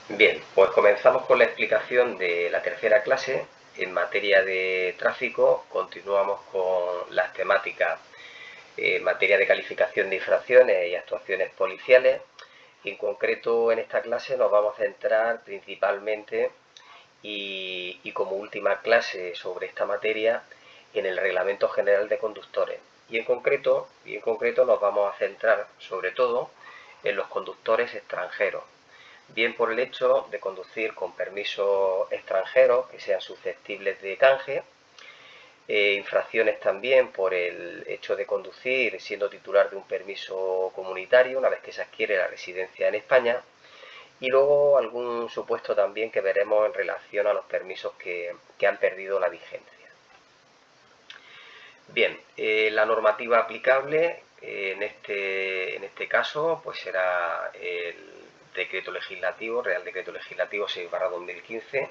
Bien, pues comenzamos con la explicación de la tercera clase. En materia de tráfico continuamos con las temáticas en materia de calificación de infracciones y actuaciones policiales. En concreto, en esta clase nos vamos a centrar principalmente y como última clase sobre esta materia en el Reglamento General de Conductores. Y en concreto nos vamos a centrar sobre todo en los conductores extranjeros, bien por el hecho de conducir con permisos extranjeros que sean susceptibles de canje, infracciones también por el hecho de conducir siendo titular de un permiso comunitario una vez que se adquiere la residencia en España, y luego algún supuesto también que veremos en relación a los permisos que han perdido la vigencia. Bien, la normativa aplicable en este caso pues será el decreto legislativo, Real Decreto Legislativo 6/2015,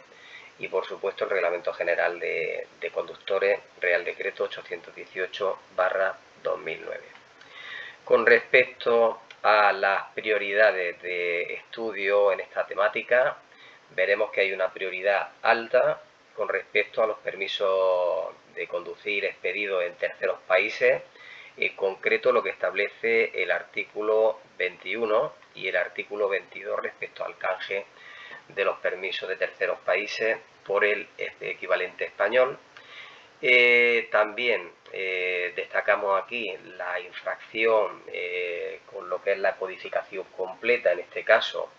y por supuesto el Reglamento General de Conductores, Real Decreto 818/2009. Con respecto a las prioridades de estudio en esta temática, veremos que hay una prioridad alta con respecto a los permisos de conducir expedidos en terceros países, en concreto lo que establece el artículo 21 y el artículo 22 respecto al canje de los permisos de terceros países por el equivalente español. También destacamos aquí la infracción con lo que es la codificación completa, en este caso,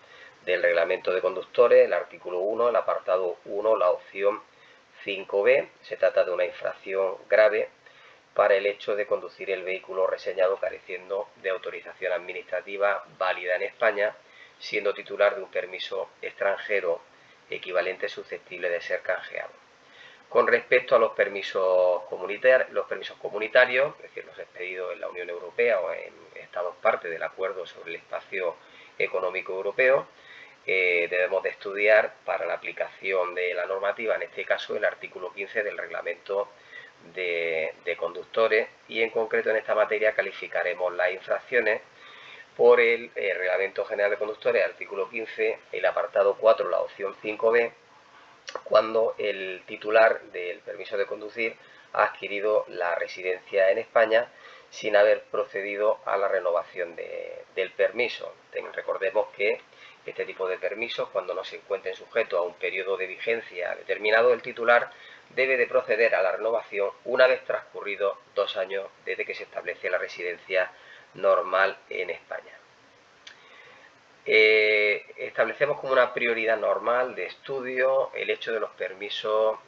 del reglamento de conductores, el artículo 1, el apartado 1, la opción 5b. Se trata de una infracción grave para el hecho de conducir el vehículo reseñado careciendo de autorización administrativa válida en España, siendo titular de un permiso extranjero equivalente susceptible de ser canjeado. Con respecto a los permisos comunitarios, es decir, los expedidos en la Unión Europea o en Estados parte del Acuerdo sobre el Espacio Económico Europeo, debemos de estudiar para la aplicación de la normativa, en este caso el artículo 15 del Reglamento de Conductores, y en concreto en esta materia calificaremos las infracciones por el Reglamento General de Conductores, artículo 15, el apartado 4, la opción 5b, cuando el titular del permiso de conducir ha adquirido la residencia en España sin haber procedido a la renovación del permiso. Recordemos que este tipo de permisos, cuando no se encuentren sujetos a un periodo de vigencia determinado, el titular debe de proceder a la renovación una vez transcurridos 2 años desde que se establece la residencia normal en España. Establecemos como una prioridad normal de estudio el hecho de los permisos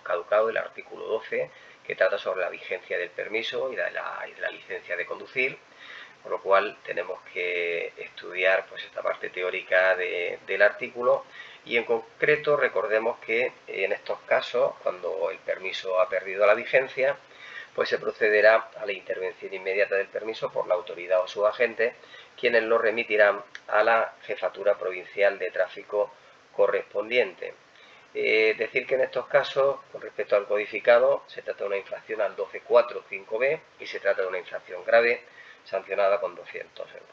caducados del artículo 12, que trata sobre la vigencia del permiso y de la licencia de conducir, por lo cual tenemos que estudiar pues esta parte teórica del artículo. Y en concreto recordemos que en estos casos, cuando el permiso ha perdido la vigencia, pues se procederá a la intervención inmediata del permiso por la autoridad o su agente, quienes lo remitirán a la Jefatura Provincial de Tráfico correspondiente. Decir que en estos casos, con respecto al codificado, se trata de una infracción al 12.4.5b y se trata de una infracción grave sancionada con 200 euros.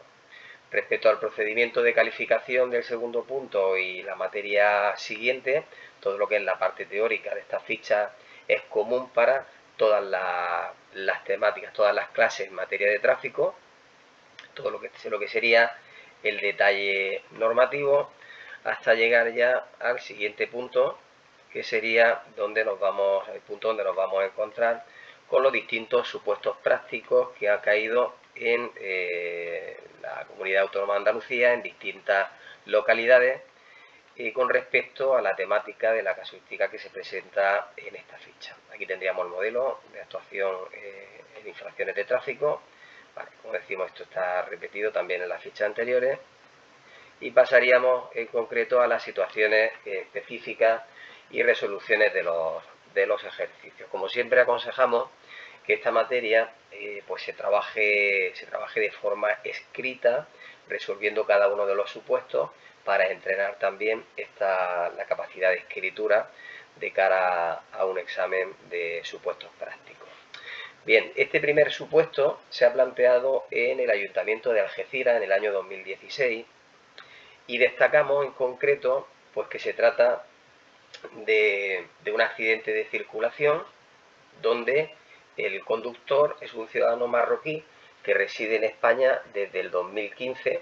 Respecto al procedimiento de calificación del segundo punto y la materia siguiente, todo lo que es la parte teórica de esta ficha es común para todas las temáticas, todas las clases en materia de tráfico, todo lo que sería el detalle normativo, hasta llegar ya al siguiente punto, que sería el punto donde nos vamos a encontrar con los distintos supuestos prácticos que ha caído en la Comunidad Autónoma de Andalucía, en distintas localidades, con respecto a la temática de la casuística que se presenta en esta ficha. Aquí tendríamos el modelo de actuación en infracciones de tráfico. Vale, como decimos, esto está repetido también en las fichas anteriores. Y pasaríamos en concreto a las situaciones específicas y resoluciones de los ejercicios. Como siempre aconsejamos que esta materia pues se trabaje de forma escrita, resolviendo cada uno de los supuestos, para entrenar también la capacidad de escritura de cara a un examen de supuestos prácticos. Bien, este primer supuesto se ha planteado en el Ayuntamiento de Algeciras en el año 2016 y destacamos en concreto pues que se trata de un accidente de circulación donde el conductor es un ciudadano marroquí que reside en España desde el 2015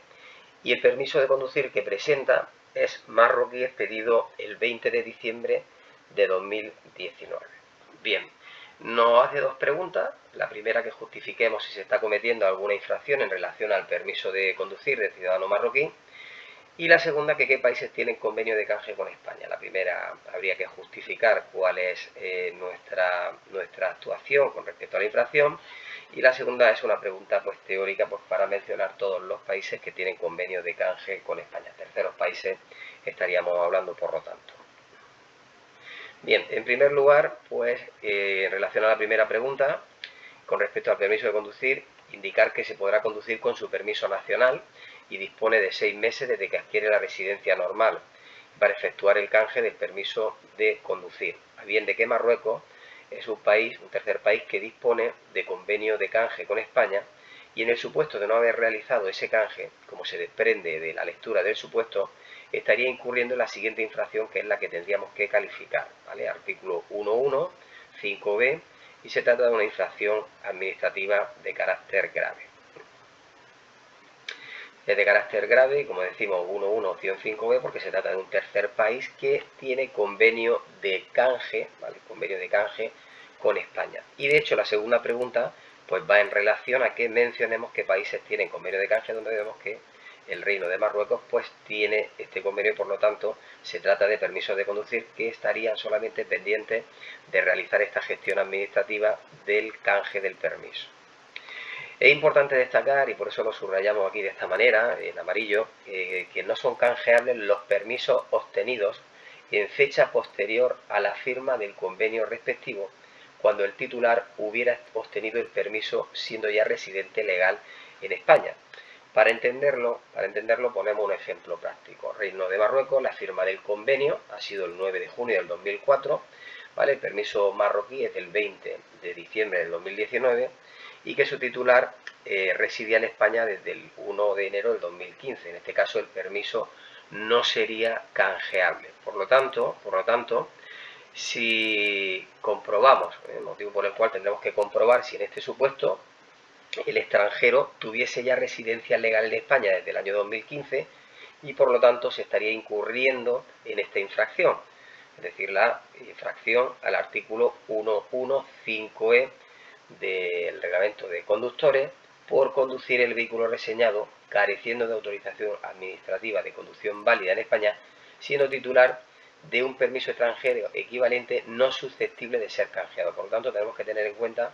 y el permiso de conducir que presenta es marroquí, expedido el 20 de diciembre de 2019. Bien, nos hace dos preguntas. La primera, que justifiquemos si se está cometiendo alguna infracción en relación al permiso de conducir del ciudadano marroquí. Y la segunda, que qué países tienen convenio de canje con España. La primera, habría que justificar cuál es nuestra actuación con respecto a la infracción. Y la segunda es una pregunta pues teórica, pues para mencionar todos los países que tienen convenio de canje con España. Terceros países estaríamos hablando, por lo tanto. Bien, en primer lugar, pues en relación a la primera pregunta, con respecto al permiso de conducir, indicar que se podrá conducir con su permiso nacional y dispone de 6 meses desde que adquiere la residencia normal para efectuar el canje del permiso de conducir. A bien de que Marruecos es un tercer país que dispone de convenio de canje con España, y en el supuesto de no haber realizado ese canje, como se desprende de la lectura del supuesto, estaría incurriendo en la siguiente infracción, que es la que tendríamos que calificar, ¿vale? Artículo 1.1, 5b, y se trata de una infracción administrativa de carácter grave. Es de carácter grave, como decimos, 1.1, opción 5b, porque se trata de un tercer país que tiene convenio de canje, ¿vale? Convenio de canje con España. Y de hecho la segunda pregunta pues va en relación a que mencionemos qué países tienen convenio de canje, donde vemos que el Reino de Marruecos pues tiene este convenio y por lo tanto se trata de permisos de conducir que estarían solamente pendientes de realizar esta gestión administrativa del canje del permiso. Es importante destacar, y por eso lo subrayamos aquí de esta manera, en amarillo, que no son canjeables los permisos obtenidos en fecha posterior a la firma del convenio respectivo, cuando el titular hubiera obtenido el permiso siendo ya residente legal en España. Para entenderlo ponemos un ejemplo práctico. Reino de Marruecos, la firma del convenio ha sido el 9 de junio del 2004, ¿vale? El permiso marroquí es del 20 de diciembre del 2019 y que su titular residía en España desde el 1 de enero del 2015. En este caso el permiso no sería canjeable. Por lo tanto, si comprobamos, el motivo por el cual tendremos que comprobar si en este supuesto el extranjero tuviese ya residencia legal en España desde el año 2015 y por lo tanto se estaría incurriendo en esta infracción, es decir, la infracción al artículo 1.1.5e del reglamento de conductores por conducir el vehículo reseñado careciendo de autorización administrativa de conducción válida en España, siendo titular de un permiso extranjero equivalente no susceptible de ser canjeado. Por lo tanto, tenemos que tener en cuenta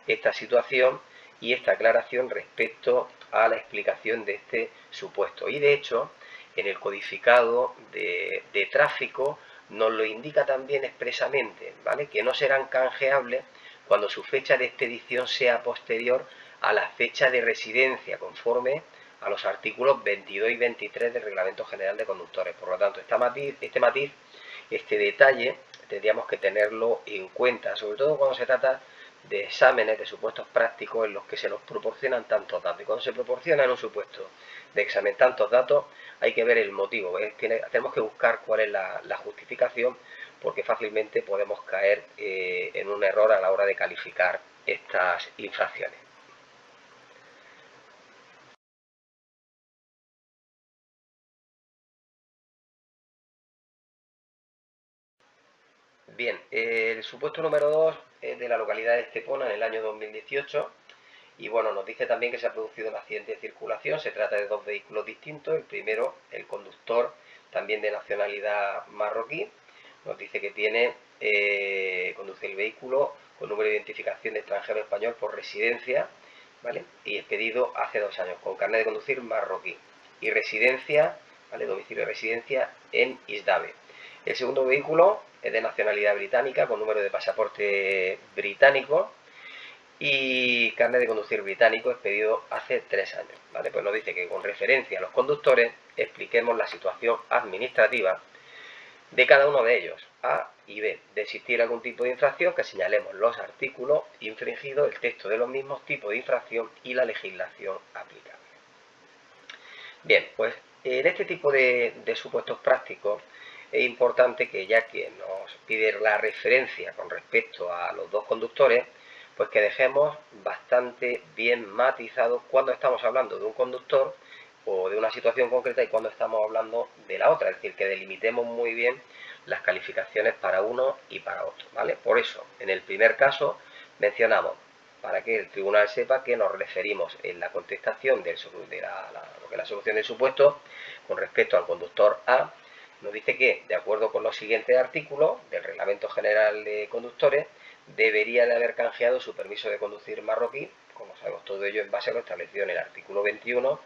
esta situación y esta aclaración respecto a la explicación de este supuesto. Y de hecho, en el codificado de tráfico nos lo indica también expresamente, ¿vale? Que no serán canjeables cuando su fecha de expedición sea posterior a la fecha de residencia, conforme a los artículos 22 y 23 del Reglamento General de Conductores. Por lo tanto, este detalle, tendríamos que tenerlo en cuenta, sobre todo cuando se trata de exámenes, de supuestos prácticos en los que se nos proporcionan tantos datos. Y cuando se proporciona en un supuesto de examen tantos datos, hay que ver el motivo. Tenemos que buscar cuál es la justificación, porque fácilmente podemos caer en un error a la hora de calificar estas infracciones. Bien, el supuesto número 2 es de la localidad de Estepona en el año 2018 y bueno, nos dice también que se ha producido un accidente de circulación. Se trata de dos vehículos distintos. El primero, el conductor, también de nacionalidad marroquí, nos dice que conduce el vehículo con número de identificación de extranjero español por residencia, ¿vale? Y expedido hace 2 años, con carnet de conducir marroquí y residencia, ¿vale? Domicilio de residencia en Isdave. El segundo vehículo es de nacionalidad británica, con número de pasaporte británico y carnet de conducir británico, expedido hace 3 años. ¿Vale? Pues nos dice que con referencia a los conductores expliquemos la situación administrativa de cada uno de ellos, A y B. De existir algún tipo de infracción, que señalemos los artículos infringidos, el texto de los mismos tipos de infracción y la legislación aplicable. Bien, pues En este tipo de supuestos prácticos es importante que, ya que nos pide la referencia con respecto a los dos conductores, pues que dejemos bastante bien matizado cuando estamos hablando de un conductor o de una situación concreta y cuando estamos hablando de la otra, es decir, que delimitemos muy bien las calificaciones para uno y para otro, ¿vale? Por eso, en el primer caso mencionamos, para que el tribunal sepa que nos referimos en la contestación de lo que es la solución del supuesto con respecto al conductor A. Nos dice que, de acuerdo con los siguientes artículos del Reglamento General de Conductores, debería de haber canjeado su permiso de conducir marroquí, como sabemos todo ello en base a lo establecido en el artículo 21,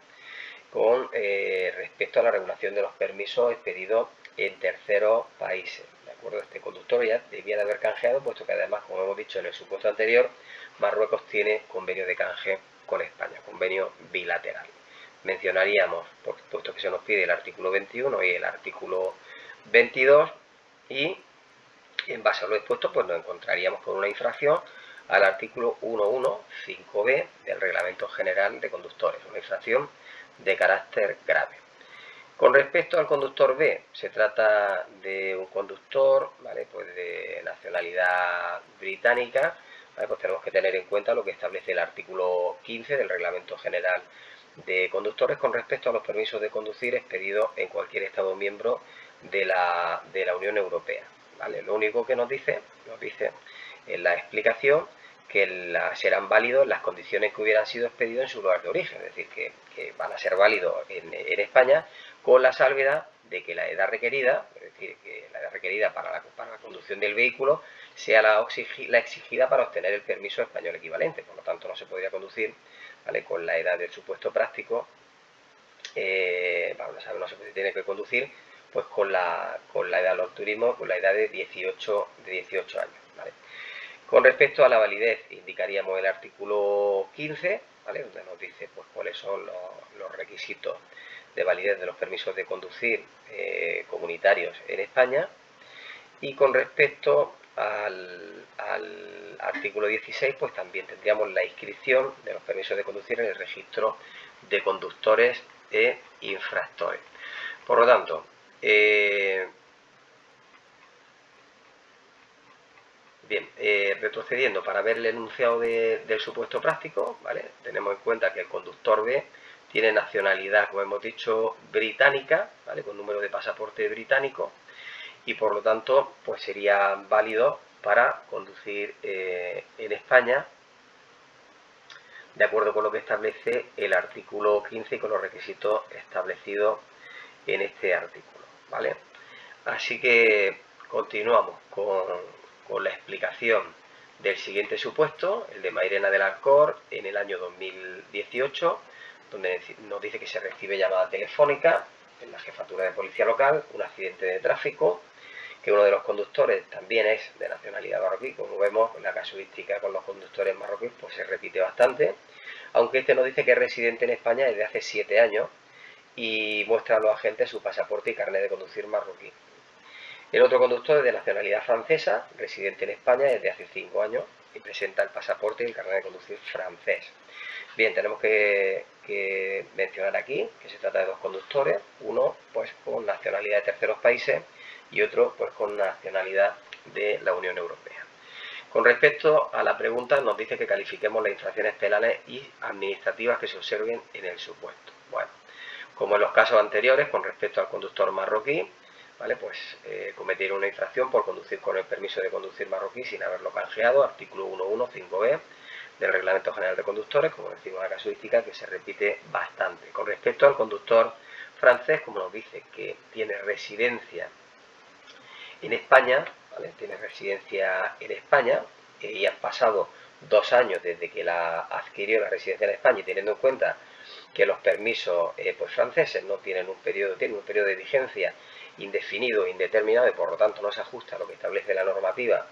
con respecto a la regulación de los permisos expedidos en terceros países. De acuerdo, este conductor ya debía de haber canjeado, puesto que además, como hemos dicho en el supuesto anterior, Marruecos tiene convenio de canje con España, convenio bilateral. Mencionaríamos, puesto que se nos pide el artículo 21 y el artículo 22, y en base a lo expuesto, pues nos encontraríamos con una infracción al artículo 115b del Reglamento General de Conductores, una infracción de carácter grave. Con respecto al conductor B, se trata de un conductor, ¿vale?, pues de nacionalidad británica, ¿vale? Pues tenemos que tener en cuenta lo que establece el artículo 15 del Reglamento General de Conductores con respecto a los permisos de conducir expedidos en cualquier Estado miembro de la Unión Europea, ¿vale? Lo único que nos dice en la explicación que serán válidos las condiciones que hubieran sido expedidos en su lugar de origen, es decir, que van a ser válidos en España, con la salvedad de que la edad requerida, es decir, que la edad requerida para la conducción del vehículo sea la exigida para obtener el permiso español equivalente. Por lo tanto, no se podría conducir, ¿vale?, con la edad del supuesto práctico, no se tiene que conducir pues con la edad del turismo, con la edad de 18 años, ¿vale? Con respecto a la validez, indicaríamos el artículo 15, ¿vale?, donde nos dice pues cuáles son los requisitos de validez de los permisos de conducir comunitarios en España. Y con respecto al artículo 16, pues también tendríamos la inscripción de los permisos de conducir en el registro de conductores e infractores. Por lo tanto, retrocediendo para ver el enunciado del supuesto práctico, ¿vale?, tenemos en cuenta que el conductor B tiene nacionalidad, como hemos dicho, británica, ¿vale?, con número de pasaporte británico, y por lo tanto pues sería válido para conducir en España, de acuerdo con lo que establece el artículo 15 y con los requisitos establecidos en este artículo, ¿vale? Así que continuamos con la explicación del siguiente supuesto, el de Mairena del Alcor, en el año 2018, donde nos dice que se recibe llamada telefónica en la jefatura de policía local, un accidente de tráfico, que uno de los conductores también es de nacionalidad marroquí. Como vemos, la casuística con los conductores marroquíes pues se repite bastante, aunque este nos dice que es residente en España desde hace 7 años y muestra a los agentes su pasaporte y carnet de conducir marroquí. El otro conductor es de nacionalidad francesa, residente en España desde hace 5 años y presenta el pasaporte y el carnet de conducir francés. Bien, tenemos que mencionar aquí que se trata de dos conductores, uno pues con nacionalidad de terceros países y otro pues con nacionalidad de la Unión Europea. Con respecto a la pregunta, nos dice que califiquemos las infracciones penales y administrativas que se observen en el supuesto. Bueno, como en los casos anteriores, con respecto al conductor marroquí, ¿vale?, pues cometer una infracción por conducir con el permiso de conducir marroquí sin haberlo canjeado, artículo 115b del Reglamento General de Conductores, como decimos, una casuística que se repite bastante. Con respecto al conductor francés, como nos dice que tiene residencia en España, ¿vale?, tiene residencia en España y han pasado 2 años desde que adquirió la residencia en España, y teniendo en cuenta que los permisos pues franceses no tienen tienen un periodo de vigencia indefinido e indeterminado, y por lo tanto no se ajusta a lo que establece la normativa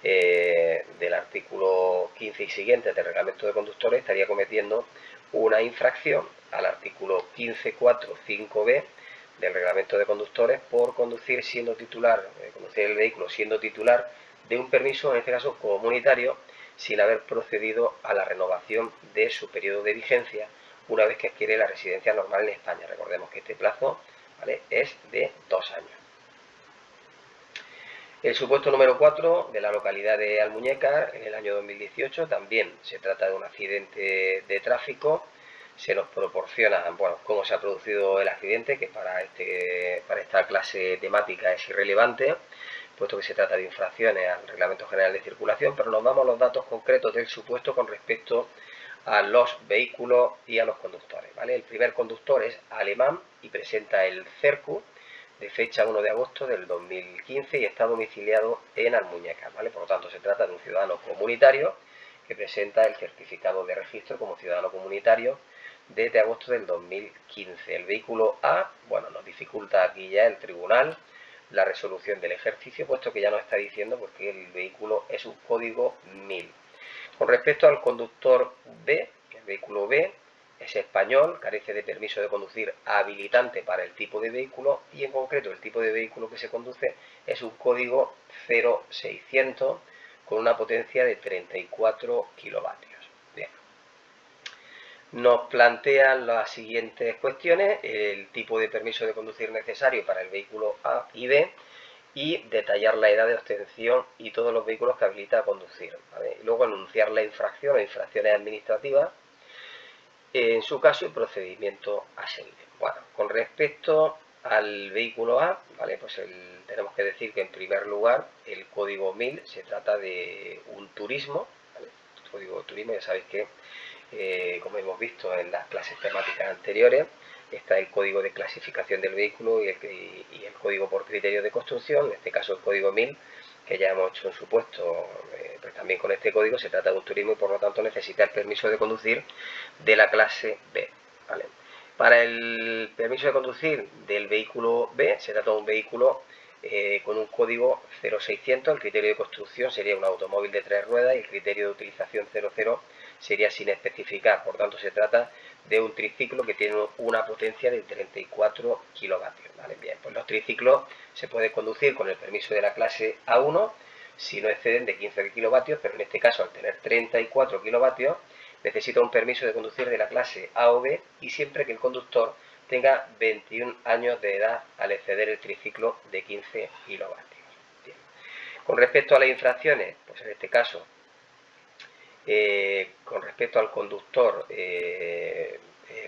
del artículo 15 y siguientes del Reglamento de Conductores, estaría cometiendo una infracción al artículo 15.4.5b del Reglamento de Conductores por conducir el vehículo siendo titular de un permiso, en este caso comunitario, sin haber procedido a la renovación de su periodo de vigencia una vez que adquiere la residencia normal en España. Recordemos que este plazo, ¿vale?, es de 2 años. El supuesto número 4 de la localidad de Almuñécar en el año 2018 también se trata de un accidente de tráfico. Se nos proporciona, bueno, cómo se ha producido el accidente, que para esta clase temática es irrelevante, puesto que se trata de infracciones al Reglamento General de Circulación, pero nos vamos a los datos concretos del supuesto con respecto a los vehículos y a los conductores, ¿vale? El primer conductor es alemán y presenta el CERCU de fecha 1 de agosto del 2015 y está domiciliado en Almuñécar, ¿vale? Por lo tanto, se trata de un ciudadano comunitario que presenta el certificado de registro como ciudadano comunitario desde agosto del 2015. El vehículo A, bueno, nos dificulta aquí ya el tribunal la resolución del ejercicio, puesto que ya nos está diciendo porque el vehículo es un código 1000. Con respecto al conductor B, el vehículo B es español, carece de permiso de conducir habilitante para el tipo de vehículo y en concreto el tipo de vehículo que se conduce es un código 0600 con una potencia de 34 kilovatios. Bien. Nos plantean las siguientes cuestiones: el tipo de permiso de conducir necesario para el vehículo A y B y detallar la edad de obtención y todos los vehículos que habilita a conducir, ¿vale? Y luego anunciar la infracción o infracciones administrativas, en su caso, el procedimiento a seguir. Bueno, con respecto al vehículo A, ¿vale?, pues tenemos que decir que en primer lugar el código 1000 se trata de un turismo, ¿vale? El código de turismo, ya sabéis que, como hemos visto en las clases temáticas anteriores, está el código de clasificación del vehículo y el código por criterio de construcción, en este caso el código 1000, que ya hemos hecho un supuesto, pues también con este código se trata de un turismo y por lo tanto necesita el permiso de conducir de la clase B, ¿vale? Para el permiso de conducir del vehículo B se trata de un vehículo con un código 0600, el criterio de construcción sería un automóvil de 3 ruedas y el criterio de utilización 00 sería sin especificar, por tanto se trata de un triciclo que tiene una potencia de 34 kilovatios, ¿vale? Bien, pues los triciclos se pueden conducir con el permiso de la clase A1 si no exceden de 15 kilovatios, pero en este caso al tener 34 kilovatios necesita un permiso de conducir de la clase A o B y siempre que el conductor tenga 21 años de edad al exceder el triciclo de 15 kilovatios. Bien. Con respecto a las infracciones, pues en este caso, con respecto al conductor,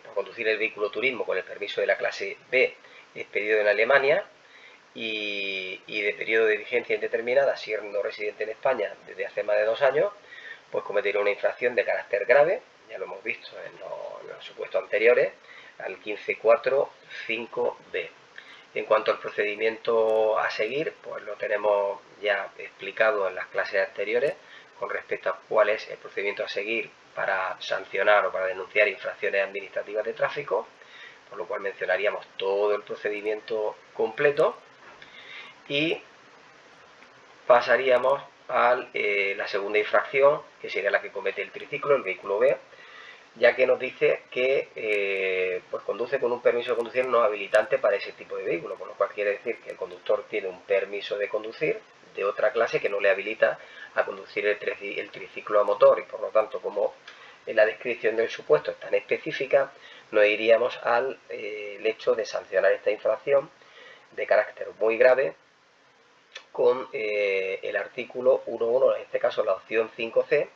por conducir el vehículo turismo con el permiso de la clase B expedido en Alemania y de periodo de vigencia indeterminada, siendo residente en España desde hace más de 2 años, pues cometerá una infracción de carácter grave, ya lo hemos visto en los supuestos anteriores, al 15.4.5b. En cuanto al procedimiento a seguir, pues lo tenemos ya explicado en las clases anteriores con respecto a cuál es el procedimiento a seguir para sancionar o para denunciar infracciones administrativas de tráfico, por lo cual mencionaríamos todo el procedimiento completo y pasaríamos a la segunda infracción, que sería la que comete el triciclo, el vehículo B, ya que nos dice que pues conduce con un permiso de conducir no habilitante para ese tipo de vehículo, por lo cual quiere decir que el conductor tiene un permiso de conducir de otra clase que no le habilita a conducir el triciclo a motor y por lo tanto, como en la descripción del supuesto es tan específica, nos iríamos al el hecho de sancionar esta infracción de carácter muy grave con el artículo 1.1, en este caso la opción 5C,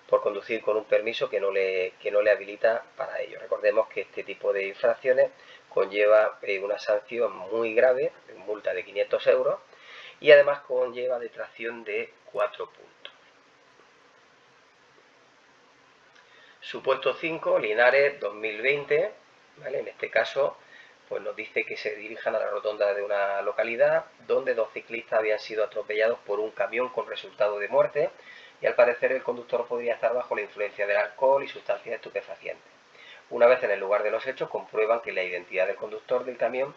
por conducir con un permiso que no le habilita para ello. Recordemos que este tipo de infracciones conlleva una sanción muy grave, multa de 500 euros, y además conlleva detracción de 4 puntos. Supuesto 5, Linares 2020, ¿vale? En este caso, pues nos dice que se dirijan a la rotonda de una localidad donde 2 ciclistas habían sido atropellados por un camión con resultado de muerte y al parecer el conductor podría estar bajo la influencia del alcohol y sustancias estupefacientes. Una vez en el lugar de los hechos comprueban que la identidad del conductor del camión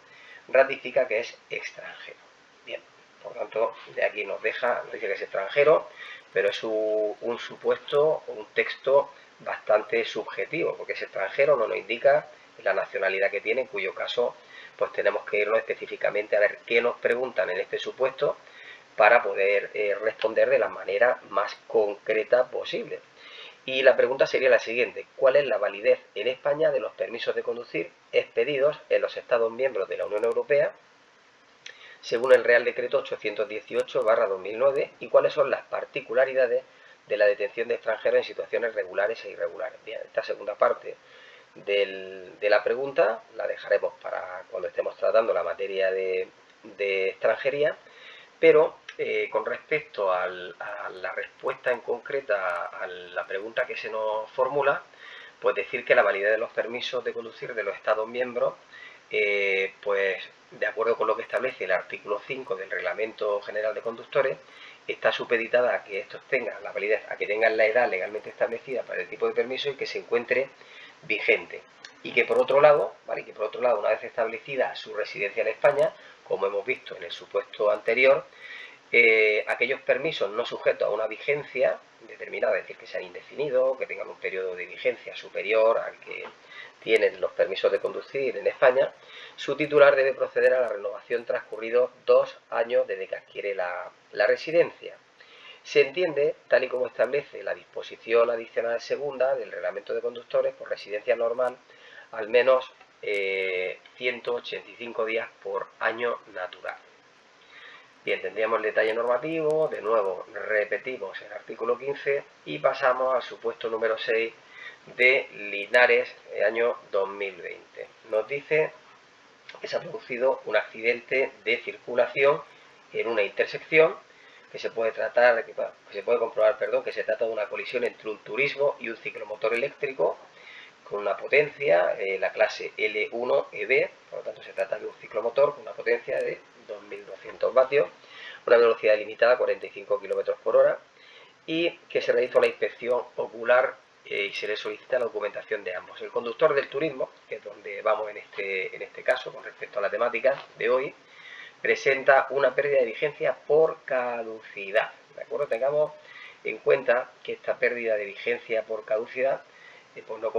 ratifica que es extranjero. Bien, por tanto, de aquí nos dice que es extranjero, pero es un supuesto, un texto bastante subjetivo, porque es extranjero, no nos indica la nacionalidad que tiene, en cuyo caso pues tenemos que irnos específicamente a ver qué nos preguntan en este supuesto para poder responder de la manera más concreta posible. Y la pregunta sería la siguiente: ¿cuál es la validez en España de los permisos de conducir expedidos en los Estados miembros de la Unión Europea según el Real Decreto 818/2009 y cuáles son las particularidades de la detención de extranjeros en situaciones regulares e irregulares? Bien, esta segunda parte de la pregunta la dejaremos para cuando estemos tratando la materia de extranjería, pero con respecto a la respuesta en concreta a la pregunta que se nos formula, pues decir que la validez de los permisos de conducir de los Estados miembros, pues de acuerdo con lo que establece el artículo 5 del Reglamento General de Conductores, está supeditada a que estos tengan la validez, a que tengan la edad legalmente establecida para el tipo de permiso y que se encuentre vigente. Y que por otro lado, una vez establecida su residencia en España, como hemos visto en el supuesto anterior, aquellos permisos no sujetos a una vigencia determinada, es decir, que sean indefinidos, que tengan un periodo de vigencia superior al que tienen los permisos de conducir en España, su titular debe proceder a la renovación transcurridos 2 años desde que adquiere la residencia. Se entiende, tal y como establece la disposición adicional segunda del Reglamento de Conductores, por residencia normal al menos 185 días por año natural. Bien, tendríamos el detalle normativo, de nuevo repetimos el artículo 15 y pasamos al supuesto número 6 de Linares, el año 2020. Nos dice que se ha producido un accidente de circulación en una intersección que se puede comprobar que se trata de una colisión entre un turismo y un ciclomotor eléctrico con una potencia, la clase L1EB, por lo tanto se trata de un ciclomotor con una potencia de 2.200 vatios, una velocidad limitada a 45 km por hora y que se realiza una inspección ocular y se le solicita la documentación de ambos. El conductor del turismo, que es donde vamos en este caso con respecto a la temática de hoy, presenta una pérdida de vigencia por caducidad. ¿De acuerdo? Tengamos en cuenta que esta pérdida de vigencia por caducidad, pues no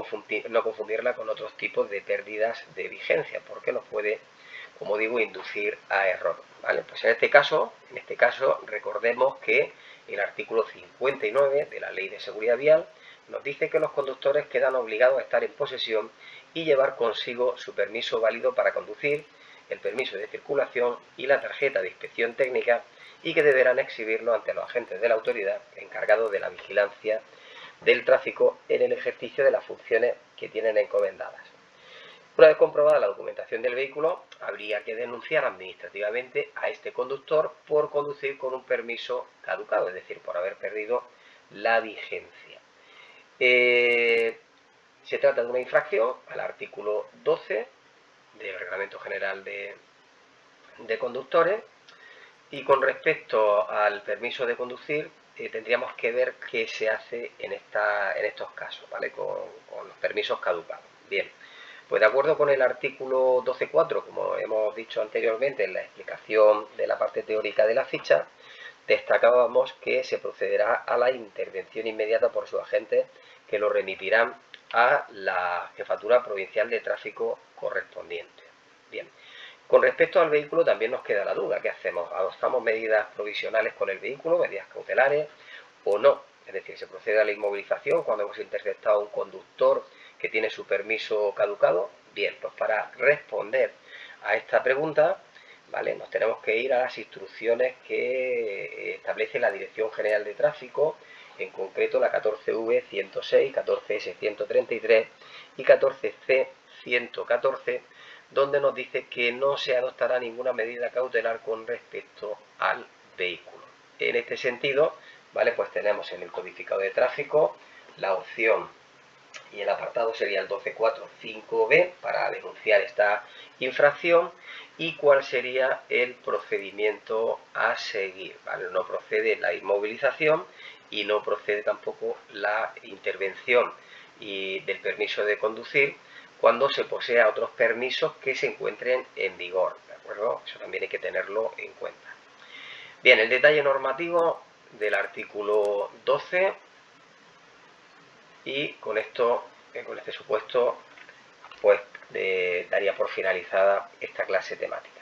confundirla con otros tipos de pérdidas de vigencia, porque nos puede, como digo, inducir a error. ¿Vale? Pues en este caso recordemos que el artículo 59 de la Ley de Seguridad Vial nos dice que los conductores quedan obligados a estar en posesión y llevar consigo su permiso válido para conducir, el permiso de circulación y la tarjeta de inspección técnica, y que deberán exhibirlo ante los agentes de la autoridad encargados de la vigilancia del tráfico en el ejercicio de las funciones que tienen encomendadas. Una vez comprobada la documentación del vehículo, habría que denunciar administrativamente a este conductor por conducir con un permiso caducado, es decir, por haber perdido la vigencia. Se trata de una infracción al artículo 12 del Reglamento General de Conductores, y con respecto al permiso de conducir tendríamos que ver qué se hace en estos casos, ¿vale? Con los permisos caducados. Bien, pues de acuerdo con el artículo 12.4, como hemos dicho anteriormente en la explicación de la parte teórica de la ficha, destacábamos que se procederá a la intervención inmediata por sus agentes, que lo remitirán a la Jefatura Provincial de Tráfico correspondiente. Bien, con respecto al vehículo también nos queda la duda: ¿qué hacemos? ¿Adoptamos medidas provisionales con el vehículo, medidas cautelares o no? Es decir, ¿se procede a la inmovilización cuando hemos interceptado a un conductor que tiene su permiso caducado? Bien, pues para responder a esta pregunta, ¿vale?, nos tenemos que ir a las instrucciones que establece la Dirección General de Tráfico, en concreto la 14V106, 14S133 y 14C114, donde nos dice que no se adoptará ninguna medida cautelar con respecto al vehículo. En este sentido, ¿vale?, pues tenemos en el codificado de tráfico la opción y el apartado sería el 12.4.5b para denunciar esta infracción, y cuál sería el procedimiento a seguir, ¿vale? No procede la inmovilización y no procede tampoco la intervención del permiso de conducir cuando se posea otros permisos que se encuentren en vigor, ¿de acuerdo? Eso también hay que tenerlo en cuenta. Bien, el detalle normativo del artículo 12, y con esto, con este supuesto, pues daría por finalizada esta clase temática.